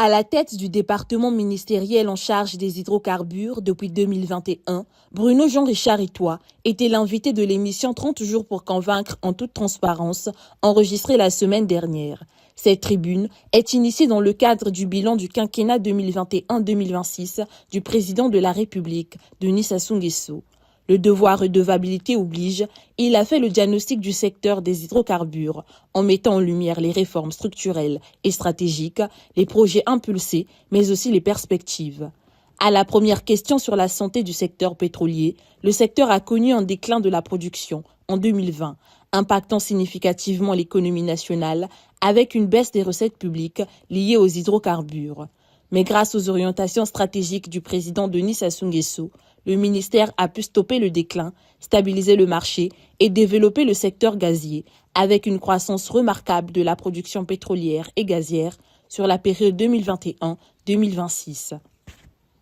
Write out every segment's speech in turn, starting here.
À la tête du département ministériel en charge des hydrocarbures depuis 2021, Bruno Jean-Richard Itoie était l'invité de l'émission 30 jours pour convaincre en toute transparence, enregistrée la semaine dernière. Cette tribune est initiée dans le cadre du bilan du quinquennat 2021-2026 du président de la République, Denis Sassou Nguesso. Le devoir redevabilité oblige, il a fait le diagnostic du secteur des hydrocarbures en mettant en lumière les réformes structurelles et stratégiques, les projets impulsés, mais aussi les perspectives. À la première question sur la santé du secteur pétrolier, le secteur a connu un déclin de la production en 2020, impactant significativement l'économie nationale avec une baisse des recettes publiques liées aux hydrocarbures. Mais grâce aux orientations stratégiques du président Denis Sassou Nguesso, le ministère a pu stopper le déclin, stabiliser le marché et développer le secteur gazier, avec une croissance remarquable de la production pétrolière et gazière sur la période 2021-2026.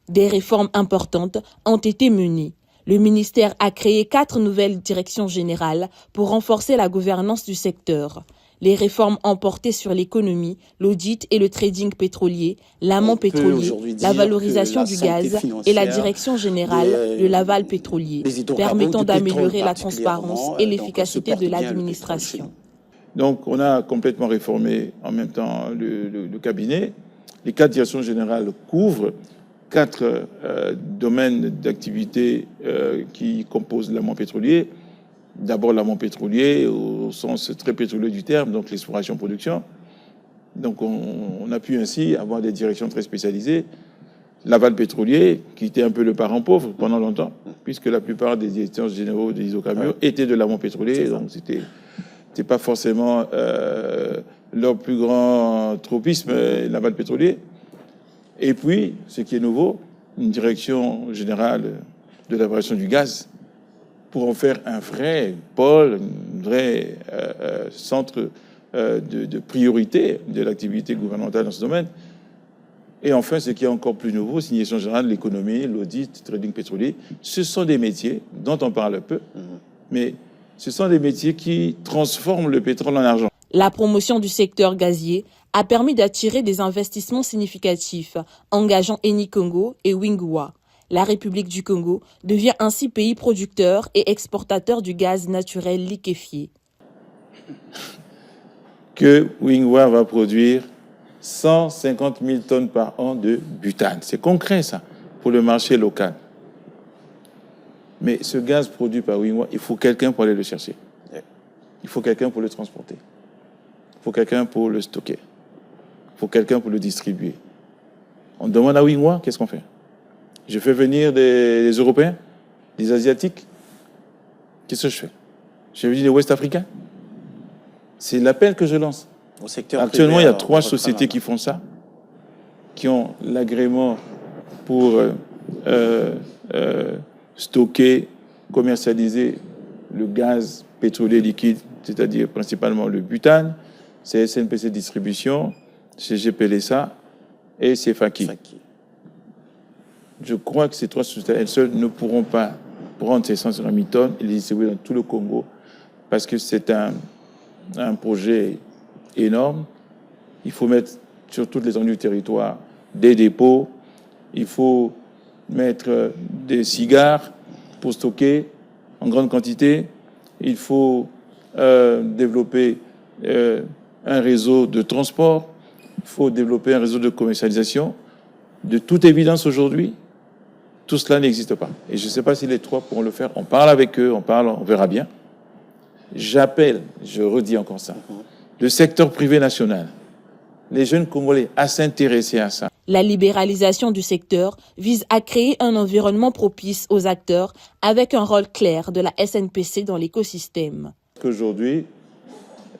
Des réformes importantes ont été menées. Le ministère a créé 4 nouvelles directions générales pour renforcer la gouvernance du secteur. Les réformes ont porté sur l'économie, l'audit et le trading pétrolier, l'amont pétrolier, la valorisation du gaz et la direction générale de l'aval pétrolier, permettant d'améliorer la transparence et l'efficacité de l'administration. Donc, on a complètement réformé en même temps le cabinet. Les 4 directions générales couvrent 4 domaines d'activité qui composent l'amont pétrolier. D'abord l'amont pétrolier au sens très pétrolier du terme, donc l'exploration-production. Donc on a pu ainsi avoir des directions très spécialisées. L'aval pétrolier, qui était un peu le parent pauvre pendant longtemps, puisque la plupart des directeurs généraux des hydrocarbures étaient de l'amont pétrolier, donc c'était pas forcément leur plus grand tropisme, l'aval pétrolier. Et puis, ce qui est nouveau, une direction générale de l'évaluation du gaz, pour en faire un vrai pôle, un vrai centre de priorité de l'activité gouvernementale dans ce domaine. Et enfin, ce qui est encore plus nouveau, c'est une direction générale de l'économie, l'audit, le trading pétrolier. Ce sont des métiers dont on parle peu, mais ce sont des métiers qui transforment le pétrole en argent. La promotion du secteur gazier a permis d'attirer des investissements significatifs, engageant Eni Congo et Wingwa. La République du Congo devient ainsi pays producteur et exportateur du gaz naturel liquéfié. Que Wingwa va produire 150 000 tonnes par an de butane. C'est concret, ça, pour le marché local. Mais ce gaz produit par Wingwa, il faut quelqu'un pour aller le chercher. Il faut quelqu'un pour le transporter. Il faut quelqu'un pour le stocker. Il faut quelqu'un pour le distribuer. On demande à Wingwa, qu'est-ce qu'on fait? Je fais venir des Européens, des Asiatiques. Qu'est-ce que je fais? Je fais venir des Ouest-Africains. C'est l'appel que je lance. Actuellement, il y a 3 sociétés qui font ça, qui ont l'agrément pour stocker, commercialiser le gaz pétrolier liquide, c'est-à-dire principalement le butane. C'est SNPC Distribution, c'est GPLSA et c'est Faki. Je crois que ces 3 sociétés, elles seules ne pourront pas prendre ces 150 000 tonnes et les distribuer dans tout le Congo parce que c'est un projet énorme. Il faut mettre sur toutes les zones du territoire des dépôts. Il faut mettre des cigares pour stocker en grande quantité. Il faut développer un réseau de transport. Il faut développer un réseau de commercialisation. De toute évidence, aujourd'hui, tout cela n'existe pas. Et je ne sais pas si les 3 pourront le faire. On parle avec eux, on verra bien. J'appelle, je redis encore ça, le secteur privé national, les jeunes Congolais à s'intéresser à ça. La libéralisation du secteur vise à créer un environnement propice aux acteurs avec un rôle clair de la SNPC dans l'écosystème. Aujourd'hui,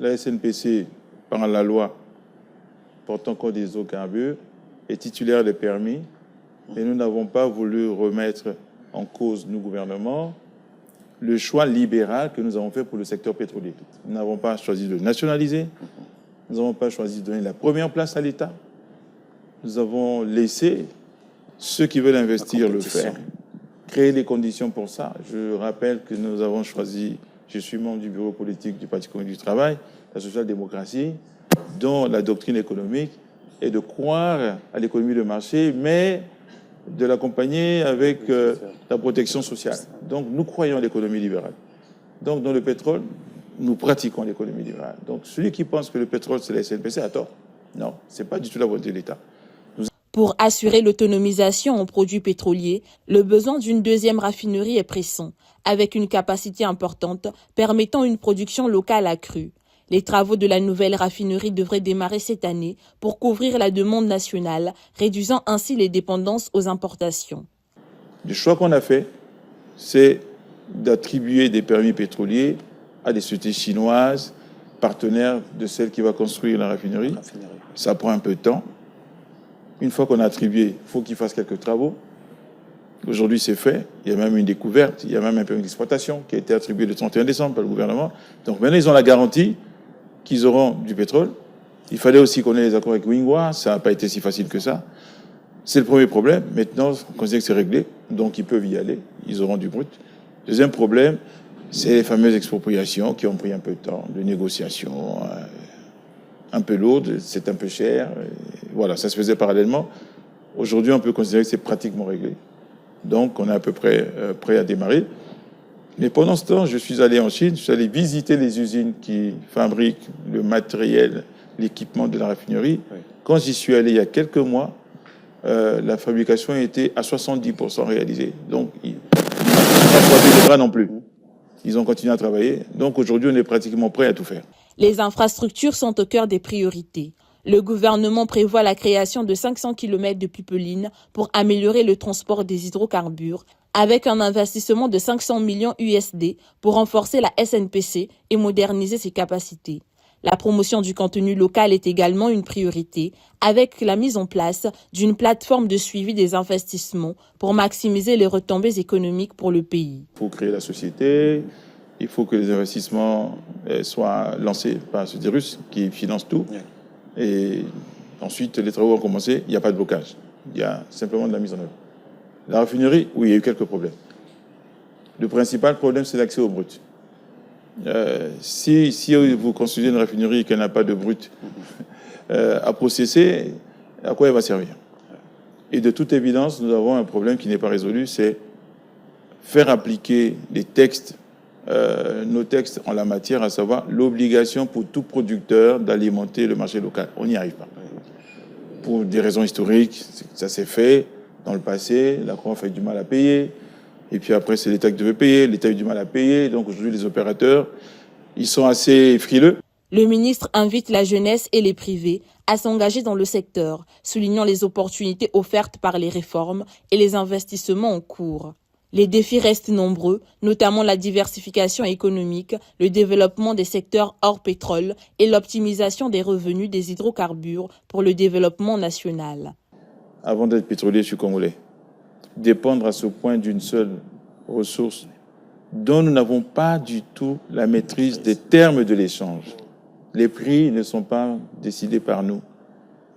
la SNPC, par la loi portant code des hydrocarbures, est titulaire des permis. Et nous n'avons pas voulu remettre en cause, nous, gouvernement, le choix libéral que nous avons fait pour le secteur pétrolier. Nous n'avons pas choisi de nationaliser, nous n'avons pas choisi de donner la première place à l'État. Nous avons laissé ceux qui veulent investir le faire, créer les conditions pour ça. Je rappelle que nous avons choisi, je suis membre du bureau politique du Parti communiste du travail, la social-démocratie, dont la doctrine économique est de croire à l'économie de marché, mais de l'accompagner avec la protection sociale. Donc nous croyons à l'économie libérale. Donc dans le pétrole, nous pratiquons l'économie libérale. Donc celui qui pense que le pétrole c'est la SNPC a tort. Non, ce n'est pas du tout la volonté de l'État. Pour assurer l'autonomisation en produits pétroliers, le besoin d'une deuxième raffinerie est pressant, avec une capacité importante permettant une production locale accrue. Les travaux de la nouvelle raffinerie devraient démarrer cette année pour couvrir la demande nationale, réduisant ainsi les dépendances aux importations. Le choix qu'on a fait, c'est d'attribuer des permis pétroliers à des sociétés chinoises, partenaires de celle qui va construire la raffinerie. Ça prend un peu de temps. Une fois qu'on a attribué, il faut qu'ils fassent quelques travaux. Aujourd'hui, c'est fait. Il y a même une découverte. Il y a même un permis d'exploitation qui a été attribué le 31 décembre par le gouvernement. Donc maintenant, ils ont la garantie qu'ils auront du pétrole. Il fallait aussi qu'on ait les accords avec Wingwa. Ça n'a pas été si facile que ça. C'est le premier problème. Maintenant, on considère que c'est réglé. Donc, ils peuvent y aller. Ils auront du brut. Deuxième problème, c'est les fameuses expropriations qui ont pris un peu de temps, de négociations, un peu lourdes, c'est un peu cher. Voilà, ça se faisait parallèlement. Aujourd'hui, on peut considérer que c'est pratiquement réglé. Donc, on est à peu près prêt à démarrer. Mais pendant ce temps, je suis allé en Chine, je suis allé visiter les usines qui fabriquent le matériel, l'équipement de la raffinerie. Oui. Quand j'y suis allé il y a quelques mois, la fabrication était à 70% réalisée. Donc, ils n'ont pas croisé les bras non plus. Ils ont continué à travailler. Donc, aujourd'hui, on est pratiquement prêt à tout faire. Les infrastructures sont au cœur des priorités. Le gouvernement prévoit la création de 500 km de pipelines pour améliorer le transport des hydrocarbures, avec un investissement de 500 millions USD pour renforcer la SNPC et moderniser ses capacités. La promotion du contenu local est également une priorité, avec la mise en place d'une plateforme de suivi des investissements pour maximiser les retombées économiques pour le pays. Il faut créer la société, il faut que les investissements soient lancés par ce Russes qui finance tout. Et ensuite, les travaux ont commencé, il n'y a pas de blocage. Il y a simplement de la mise en œuvre. La raffinerie, oui, il y a eu quelques problèmes. Le principal problème, c'est l'accès au brut. Si vous construisez une raffinerie et qu'elle n'a pas de brut à processer, à quoi elle va servir? Et de toute évidence, nous avons un problème qui n'est pas résolu, c'est faire appliquer les textes, nos textes en la matière, à savoir l'obligation pour tout producteur d'alimenter le marché local. On n'y arrive pas. Pour des raisons historiques, ça s'est fait dans le passé, la CROF a eu du mal à payer, et puis après c'est l'État qui devait payer, l'État a eu du mal à payer, donc aujourd'hui les opérateurs, ils sont assez frileux. Le ministre invite la jeunesse et les privés à s'engager dans le secteur, soulignant les opportunités offertes par les réformes et les investissements en cours. Les défis restent nombreux, notamment la diversification économique, le développement des secteurs hors pétrole et l'optimisation des revenus des hydrocarbures pour le développement national. Avant d'être pétrolier, je suis congolais. Dépendre à ce point d'une seule ressource dont nous n'avons pas du tout la maîtrise des termes de l'échange. Les prix ne sont pas décidés par nous.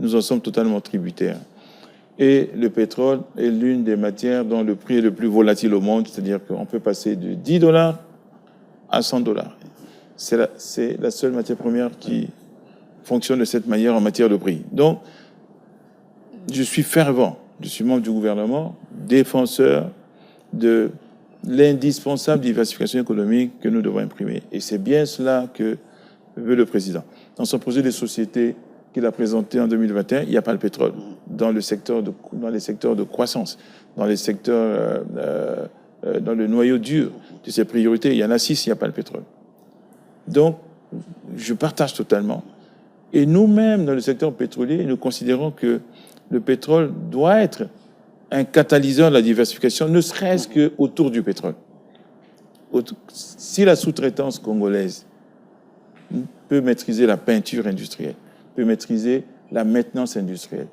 Nous en sommes totalement tributaires. Et le pétrole est l'une des matières dont le prix est le plus volatile au monde, c'est-à-dire qu'on peut passer de $10 à $100. C'est la seule matière première qui fonctionne de cette manière en matière de prix. Donc, je suis fervent, je suis membre du gouvernement, défenseur de l'indispensable diversification économique que nous devons imprimer. Et c'est bien cela que veut le président. Dans son projet de société qu'il a présenté en 2021, il n'y a pas le pétrole. Dans les secteurs de croissance, dans les secteurs, dans le noyau dur de ses priorités, il y en a 6, il n'y a pas le pétrole. Donc, je partage totalement. Et nous-mêmes, dans le secteur pétrolier, nous considérons que le pétrole doit être un catalyseur de la diversification, ne serait-ce qu'autour du pétrole. Si la sous-traitance congolaise peut maîtriser la peinture industrielle, peut maîtriser la maintenance industrielle,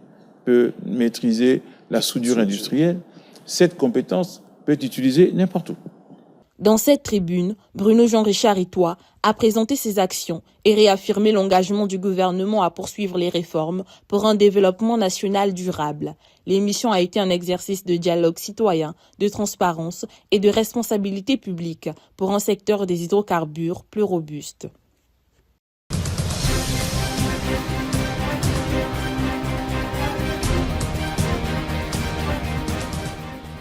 peut maîtriser la soudure industrielle, cette compétence peut être utilisée n'importe où. Dans cette tribune, Bruno Jean-Richard Itoie a présenté ses actions et réaffirmé l'engagement du gouvernement à poursuivre les réformes pour un développement national durable. L'émission a été un exercice de dialogue citoyen, de transparence et de responsabilité publique pour un secteur des hydrocarbures plus robuste.